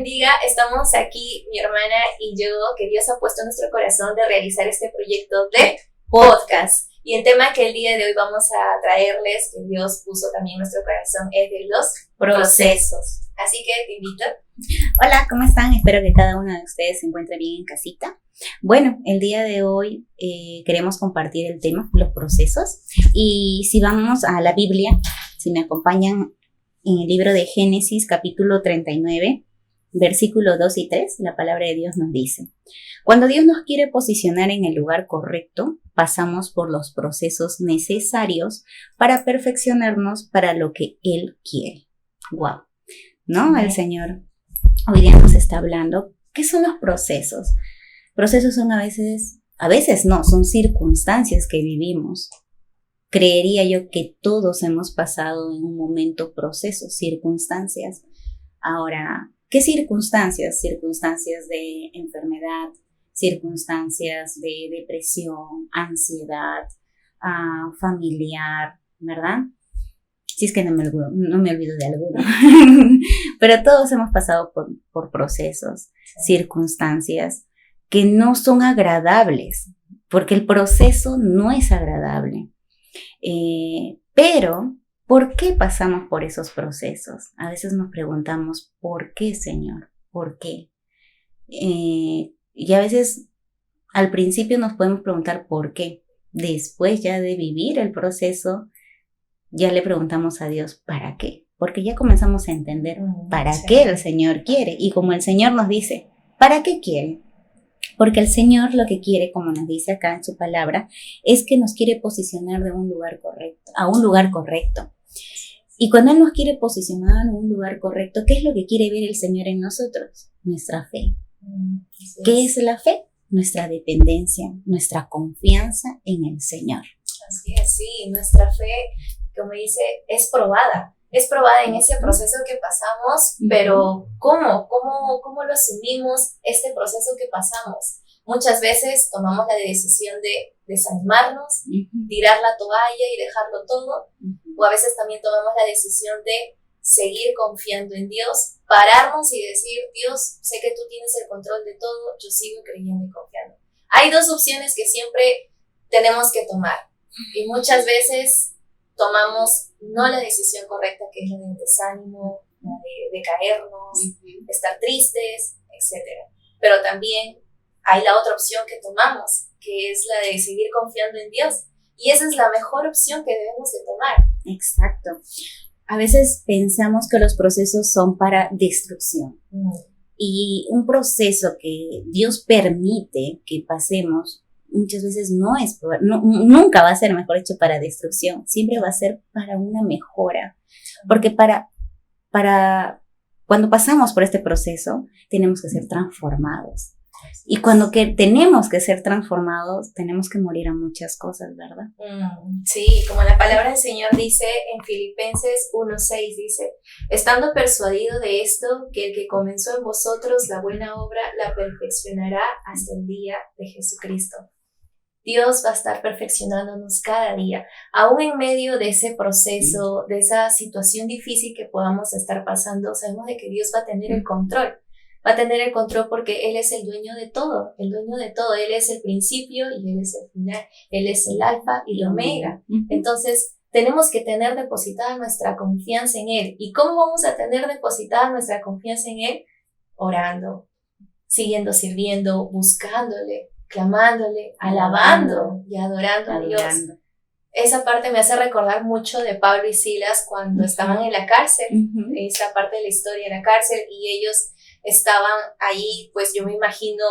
bendiga. Estamos aquí, mi hermana y yo, que Dios ha puesto en nuestro corazón de realizar este proyecto de podcast. Y el tema que el día de hoy vamos a traerles, que Dios puso también en nuestro corazón, es de los procesos. Así que te invito. Hola, ¿cómo están? Espero que cada uno de ustedes se encuentre bien en casita. Bueno, el día de hoy queremos compartir el tema, los procesos. Y si vamos a la Biblia, si me acompañan en el libro de Génesis, capítulo 39, versículos 2 y 3, la palabra de Dios nos dice: cuando Dios nos quiere posicionar en el lugar correcto, pasamos por los procesos necesarios para perfeccionarnos para lo que Él quiere. ¡Wow! ¿No? El Señor hoy día nos está hablando. ¿Qué son los procesos? Procesos son a veces no, son circunstancias que vivimos. Creería yo que todos hemos pasado en un momento procesos, circunstancias. Ahora, ¿qué circunstancias? Circunstancias de enfermedad, circunstancias de depresión, ansiedad, familiar, ¿verdad? Si es que no me olvido de alguno. Pero todos hemos pasado por procesos, circunstancias que no son agradables, porque el proceso no es agradable. Pero, ¿por qué pasamos por esos procesos? A veces nos preguntamos, ¿por qué, Señor? ¿Por qué? Y a veces, al principio nos podemos preguntar ¿por qué? Después ya de vivir el proceso, ya le preguntamos a Dios, ¿para qué? Porque ya comenzamos a entender para qué el Señor quiere. Y como el Señor nos dice, ¿para qué quiere? Porque el Señor lo que quiere, como nos dice acá en su palabra, es que nos quiere posicionar de un lugar correcto, a un lugar correcto. Y cuando Él nos quiere posicionar en un lugar correcto, ¿qué es lo que quiere ver el Señor en nosotros? Nuestra fe. ¿Qué es la fe? Nuestra dependencia, nuestra confianza en el Señor. Así es, sí, nuestra fe, como dice, es probada en ese proceso que pasamos, pero ¿cómo lo asumimos este proceso que pasamos? Muchas veces tomamos la decisión de desanimarnos, tirar la toalla y dejarlo todo, o a veces también tomamos la decisión de seguir confiando en Dios, pararnos y decir, Dios, sé que tú tienes el control de todo, yo sigo creyendo y confiando. Hay dos opciones que siempre tenemos que tomar, y muchas veces tomamos no la decisión correcta, que es la del desánimo, la de caernos, estar tristes, etc. Pero también hay la otra opción que tomamos, que es la de seguir confiando en Dios. Y esa es la mejor opción que debemos de tomar. Exacto. A veces pensamos que los procesos son para destrucción. Y un proceso que Dios permite que pasemos muchas veces nunca va a ser, mejor dicho, para destrucción. Siempre va a ser para una mejora. Porque cuando pasamos por este proceso, tenemos que ser transformados. Y cuando tenemos que ser transformados, tenemos que morir a muchas cosas, ¿verdad? Sí, como la palabra del Señor dice en Filipenses 1:6, dice: estando persuadido de esto, que el que comenzó en vosotros la buena obra, la perfeccionará hasta el día de Jesucristo. Dios va a estar perfeccionándonos cada día, aún en medio de ese proceso, de esa situación difícil que podamos estar pasando. Sabemos de que Dios va a tener el control. Va a tener el control porque Él es el dueño de todo, Él es el principio y Él es el final, Él es el alfa y el omega. Entonces, tenemos que tener depositada nuestra confianza en Él. ¿Y cómo vamos a tener depositada nuestra confianza en Él? Orando, siguiendo sirviendo, buscándole, clamándole, alabando y adorando a Dios. Esa parte me hace recordar mucho de Pablo y Silas cuando estaban en la cárcel. Esa parte de la historia en la cárcel, y ellos estaban ahí, pues yo me imagino,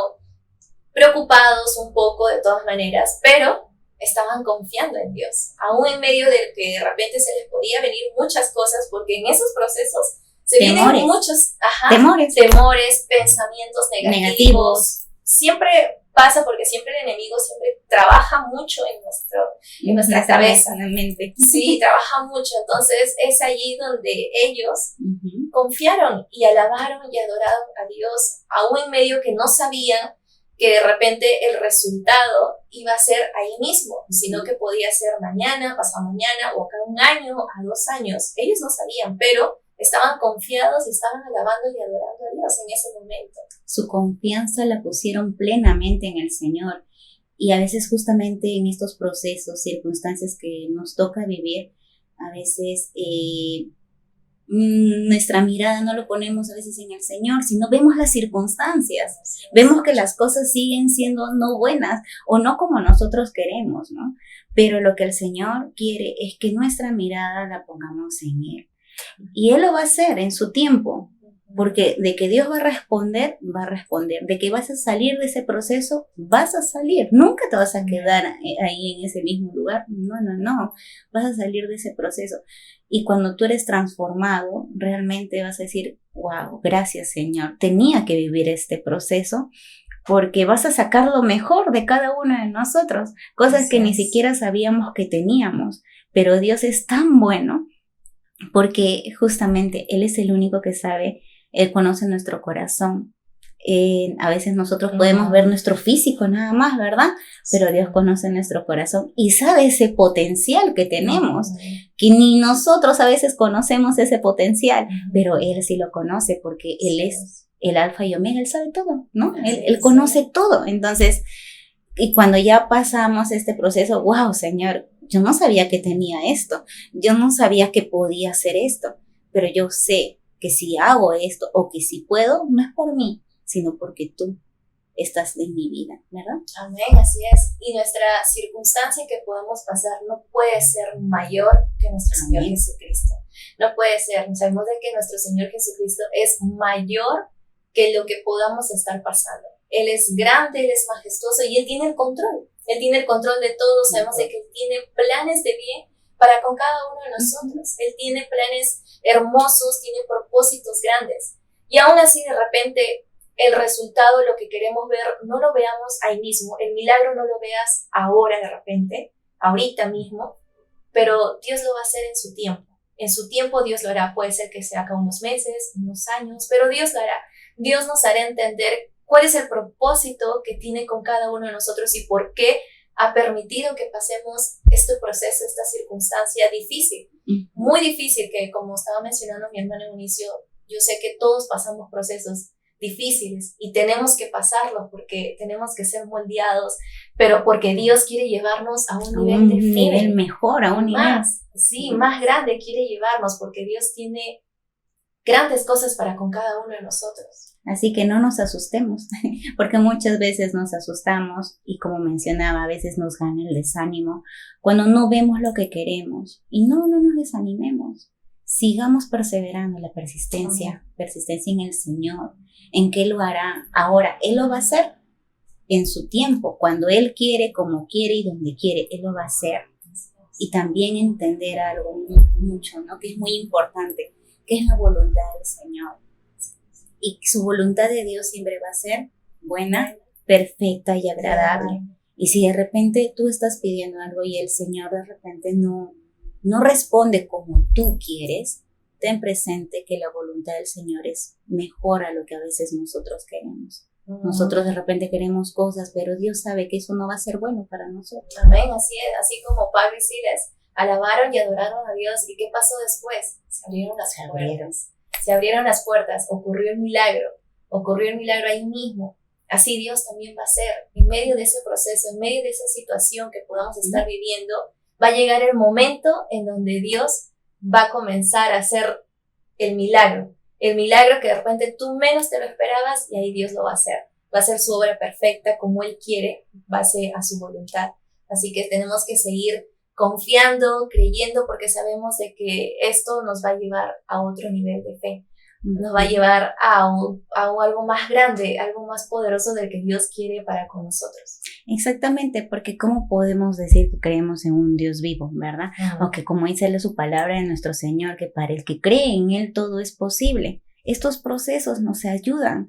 preocupados un poco de todas maneras, pero estaban confiando en Dios, aún en medio de que de repente se les podía venir muchas cosas, porque en esos procesos se vienen muchos temores, pensamientos negativos. Siempre pasa porque siempre el enemigo siempre trabaja mucho en nuestra cabeza, en la mente. Sí, trabaja mucho. Entonces es allí donde ellos confiaron y alabaron y adoraron a Dios, aún en medio que no sabían que de repente el resultado iba a ser ahí mismo, sino que podía ser mañana, pasado mañana, o acá un año, a 2 años. Ellos no sabían, pero estaban confiados y estaban alabando y adorando a Dios en ese momento. Su confianza la pusieron plenamente en el Señor. Y a veces justamente en estos procesos, circunstancias que nos toca vivir, a veces nuestra mirada no lo ponemos a veces en el Señor, sino vemos las circunstancias, vemos que las cosas siguen siendo no buenas o no como nosotros queremos, ¿no? Pero lo que el Señor quiere es que nuestra mirada la pongamos en Él. Y Él lo va a hacer en su tiempo. Porque de que Dios va a responder, va a responder. De que vas a salir de ese proceso, vas a salir. Nunca te vas a quedar ahí en ese mismo lugar. No. Vas a salir de ese proceso. Y cuando tú eres transformado, realmente vas a decir, wow, gracias Señor. Tenía que vivir este proceso porque vas a sacar lo mejor de cada uno de nosotros. Cosas que ni siquiera sabíamos que teníamos. Pero Dios es tan bueno porque justamente Él es el único que sabe. Él conoce nuestro corazón. A veces nosotros podemos ver nuestro físico nada más, ¿verdad? Pero Dios conoce nuestro corazón y sabe ese potencial que tenemos, que ni nosotros a veces conocemos ese potencial, pero Él sí lo conoce porque Él es el alfa y omega, Él sabe todo, ¿no? Él conoce todo. Entonces, y cuando ya pasamos este proceso, wow, Señor, yo no sabía que tenía esto, yo no sabía que podía hacer esto, pero yo sé que si hago esto o que si puedo, no es por mí, sino porque tú estás en mi vida, ¿verdad? Amén, así es. Y nuestra circunstancia que podamos pasar no puede ser mayor que nuestro Señor Jesucristo. No puede ser. Sabemos de que nuestro Señor Jesucristo es mayor que lo que podamos estar pasando. Él es grande, Él es majestuoso y Él tiene el control. Él tiene el control de todo. Sabemos de que Él tiene planes de bien para con cada uno de nosotros. Él tiene planes hermosos, tiene propósitos grandes. Y aún así, de repente, el resultado, lo que queremos ver, no lo veamos ahí mismo. El milagro no lo veas ahora de repente, ahorita mismo, pero Dios lo va a hacer en su tiempo. En su tiempo Dios lo hará. Puede ser que sea acá unos meses, unos años, pero Dios lo hará. Dios nos hará entender cuál es el propósito que tiene con cada uno de nosotros y por qué ha permitido que pasemos este proceso, esta circunstancia difícil, muy difícil, que como estaba mencionando mi hermano en inicio, yo sé que todos pasamos procesos difíciles y tenemos que pasarlos porque tenemos que ser moldeados, pero porque Dios quiere llevarnos a un nivel de fe. Un nivel mejor, a un nivel más, sí, más grande quiere llevarnos porque Dios tiene grandes cosas para con cada uno de nosotros. Así que no nos asustemos, porque muchas veces nos asustamos y como mencionaba, a veces nos gana el desánimo cuando no vemos lo que queremos. Y no nos desanimemos, sigamos perseverando la persistencia en el Señor, en que Él lo hará. Ahora, Él lo va a hacer en su tiempo, cuando Él quiere, como quiere y donde quiere, Él lo va a hacer. Y también entender algo mucho, ¿no? Que es muy importante, que es la voluntad del Señor. Y su voluntad de Dios siempre va a ser buena, perfecta y agradable. Y si de repente tú estás pidiendo algo y el Señor de repente no responde como tú quieres, ten presente que la voluntad del Señor es mejor a lo que a veces nosotros queremos. Nosotros de repente queremos cosas, pero Dios sabe que eso no va a ser bueno para nosotros. Amén, así es, así como Pablo y Silas alabaron y adoraron a Dios. ¿Y qué pasó después? Se abrieron las puertas. Se abrieron las puertas, ocurrió el milagro ahí mismo. Así Dios también va a hacer. En medio de ese proceso, en medio de esa situación que podamos estar viviendo, va a llegar el momento en donde Dios va a comenzar a hacer el milagro que de repente tú menos te lo esperabas y ahí Dios lo va a hacer. Va a hacer su obra perfecta como Él quiere, base a su voluntad. Así que tenemos que seguir confiando, creyendo, porque sabemos de que esto nos va a llevar a otro nivel de fe. Nos va a llevar a algo más grande, algo más poderoso del que Dios quiere para con nosotros. Exactamente, porque ¿cómo podemos decir que creemos en un Dios vivo, verdad? O que como dice su palabra de nuestro Señor, que para el que cree en Él todo es posible. Estos procesos nos ayudan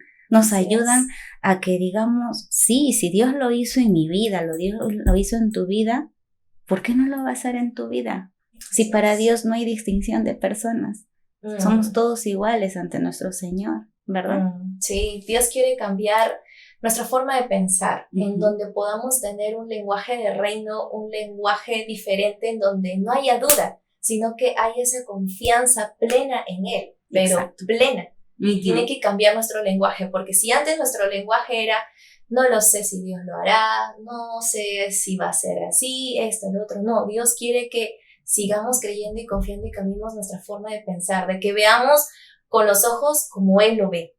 a que digamos, sí, si Dios lo hizo en mi vida, lo hizo en tu vida, ¿por qué no lo va a hacer en tu vida? Si para Dios no hay distinción de personas. Somos todos iguales ante nuestro Señor, ¿verdad? Sí, Dios quiere cambiar nuestra forma de pensar, en donde podamos tener un lenguaje de reino, un lenguaje diferente, en donde no haya duda, sino que haya esa confianza plena en Él, pero plena. Y tiene que cambiar nuestro lenguaje, porque si antes nuestro lenguaje era, no lo sé si Dios lo hará, no sé si va a ser así, esto, lo otro, no, Dios quiere que sigamos creyendo y confiando y cambiemos nuestra forma de pensar, de que veamos con los ojos como Él lo ve.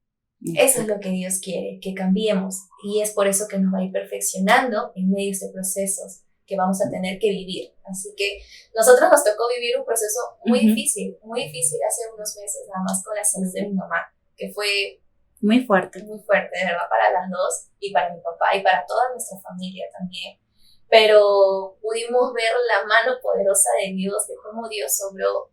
Eso es lo que Dios quiere, que cambiemos, y es por eso que nos va a ir perfeccionando en medio de este proceso que vamos a tener que vivir. Así que nosotros nos tocó vivir un proceso muy difícil hace unos meses, nada más con la salud de mi mamá, que fue muy fuerte, de verdad, para las dos, y para mi papá y para toda nuestra familia también. Pero pudimos ver la mano poderosa de Dios, de cómo Dios obró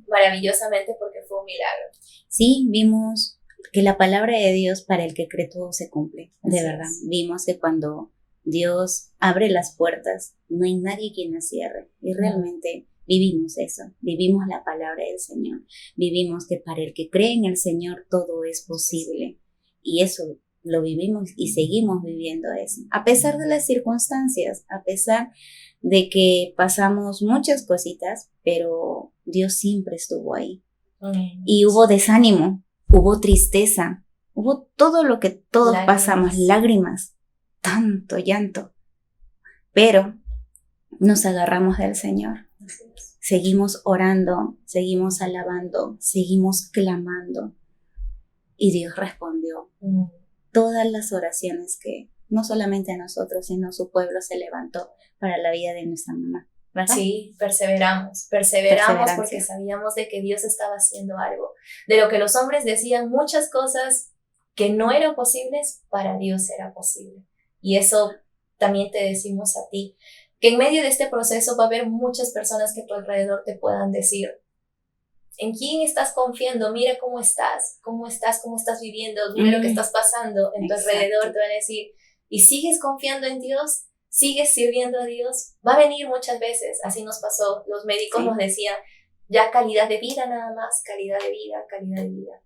maravillosamente, porque fue un milagro. Sí, vimos que la palabra de Dios, para el que cree todo se cumple, de verdad. Vimos que cuando Dios abre las puertas, no hay nadie quien las cierre, y realmente vivimos eso, vivimos la palabra del Señor, vivimos que para el que cree en el Señor todo es posible, y eso lo vivimos y seguimos viviendo eso, a pesar de las circunstancias, a pesar de que pasamos muchas cositas, pero Dios siempre estuvo ahí. Y hubo desánimo, hubo tristeza, hubo todo lo que todos pasamos, lágrimas, tanto llanto, pero nos agarramos del Señor, seguimos orando, seguimos alabando, seguimos clamando, y Dios respondió todas las oraciones que no solamente a nosotros, sino su pueblo se levantó para la vida de nuestra mamá, ¿verdad? Sí, perseveramos porque sabíamos de que Dios estaba haciendo algo, de lo que los hombres decían muchas cosas que no eran posibles, para Dios era posible. Y eso también te decimos a ti, que en medio de este proceso va a haber muchas personas que a tu alrededor te puedan decir, ¿en quién estás confiando? Mira cómo estás viviendo, mira lo que estás pasando en tu alrededor. Te van a decir, ¿y sigues confiando en Dios? ¿Sigues sirviendo a Dios? Va a venir muchas veces, así nos pasó. Los médicos nos decían, ya calidad de vida nada más, calidad de vida.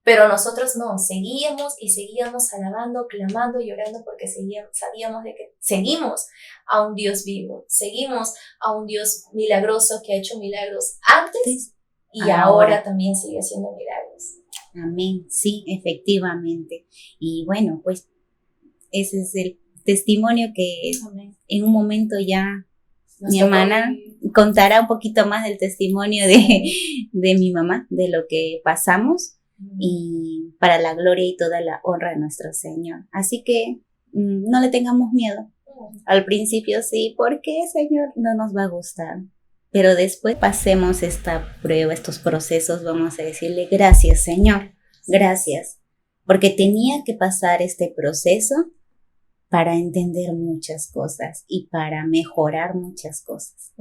Pero nosotros no, seguíamos alabando, clamando y orando, porque sabíamos de que seguimos a un Dios vivo, seguimos a un Dios milagroso que ha hecho milagros antes y ahora también sigue haciendo milagros. Amén, sí, efectivamente. Y bueno, pues ese es el testimonio que en un momento ya mi hermana contará un poquito más del testimonio de mi mamá, de lo que pasamos. Y para la gloria y toda la honra de nuestro Señor. Así que no le tengamos miedo. Al principio sí, porque Señor no nos va a gustar. Pero después pasemos esta prueba, estos procesos, vamos a decirle gracias Señor, gracias. Porque tenía que pasar este proceso para entender muchas cosas y para mejorar muchas cosas.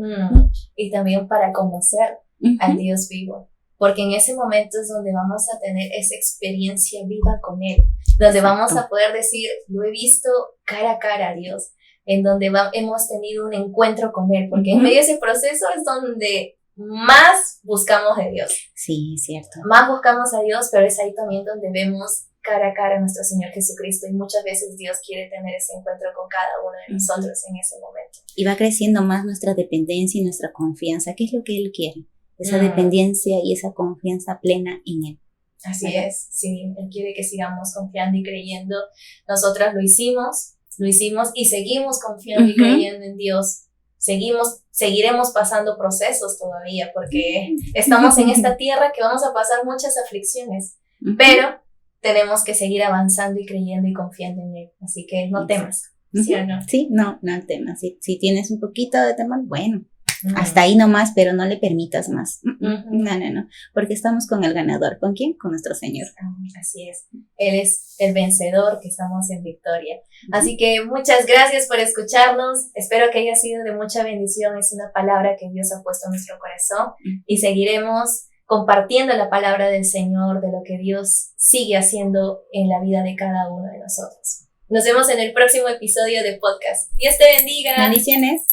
Y también para conocer al Dios vivo. Porque en ese momento es donde vamos a tener esa experiencia viva con Él, donde vamos a poder decir, lo he visto cara a cara a Dios, en donde hemos tenido un encuentro con Él, porque en medio de ese proceso es donde más buscamos de Dios. Sí, es cierto. Más buscamos a Dios, pero es ahí también donde vemos cara a cara a nuestro Señor Jesucristo, y muchas veces Dios quiere tener ese encuentro con cada uno de nosotros en ese momento. Y va creciendo más nuestra dependencia y nuestra confianza, que es lo que Él quiere. Esa dependencia y esa confianza plena en Él. Así es, sí, Él quiere que sigamos confiando y creyendo. Nosotras lo hicimos y seguimos confiando y creyendo en Dios. Seguiremos pasando procesos todavía, porque estamos en esta tierra que vamos a pasar muchas aflicciones, pero tenemos que seguir avanzando y creyendo y confiando en Él. Así que no temas, ¿sí o no? Sí, no temas. Si tienes un poquito de temor, bueno, hasta ahí nomás, pero no le permitas más. No, porque estamos con el ganador. ¿Con quién? Con nuestro Señor. Así es. Él es el vencedor, que estamos en victoria. Así que muchas gracias por escucharnos. Espero que haya sido de mucha bendición. Es una palabra que Dios ha puesto en nuestro corazón, y seguiremos compartiendo la palabra del Señor, de lo que Dios sigue haciendo en la vida de cada uno de nosotros. Nos vemos en el próximo episodio de podcast. Dios te bendiga. Bendiciones.